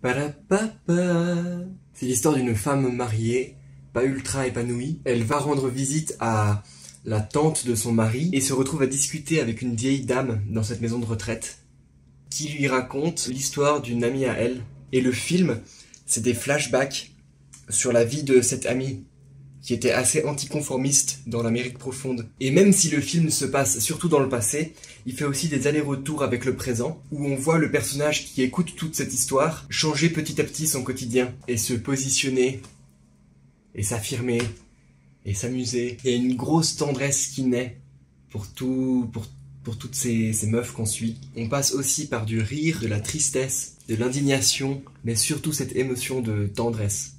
Parapapa. C'est l'histoire d'une femme mariée, pas ultra épanouie. Elle va rendre visite à la tante de son mari et se retrouve à discuter avec une vieille dame dans cette maison de retraite qui lui raconte l'histoire d'une amie à elle. Et le film, c'est des flashbacks sur la vie de cette amie qui était assez anticonformiste dans l'Amérique profonde. Et même si le film se passe surtout dans le passé, il fait aussi des allers-retours avec le présent, où on voit le personnage qui écoute toute cette histoire changer petit à petit son quotidien, et se positionner, et s'affirmer, et s'amuser. Il y a une grosse tendresse qui naît pour toutes ces meufs qu'on suit. On passe aussi par du rire, de la tristesse, de l'indignation, mais surtout cette émotion de tendresse.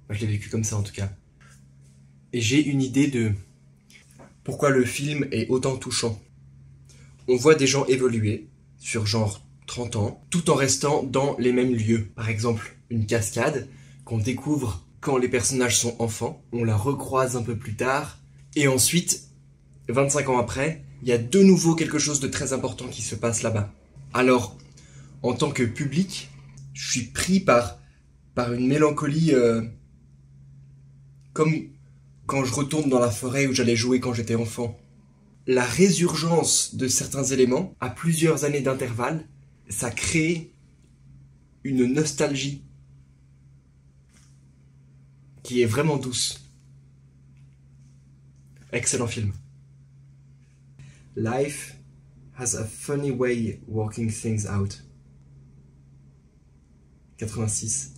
Moi je l'ai vécu comme ça en tout cas. Et j'ai une idée de pourquoi le film est autant touchant. On voit des gens évoluer sur genre 30 ans, tout en restant dans les mêmes lieux. Par exemple, une cascade qu'on découvre quand les personnages sont enfants, on la recroise un peu plus tard, et ensuite, 25 ans après, il y a de nouveau quelque chose de très important qui se passe là-bas. Alors, en tant que public, je suis pris par une mélancolie comme quand je retourne dans la forêt où j'allais jouer quand j'étais enfant. La résurgence de certains éléments, à plusieurs années d'intervalle, ça crée une nostalgie qui est vraiment douce. Excellent film. Life has a funny way working things out. 86.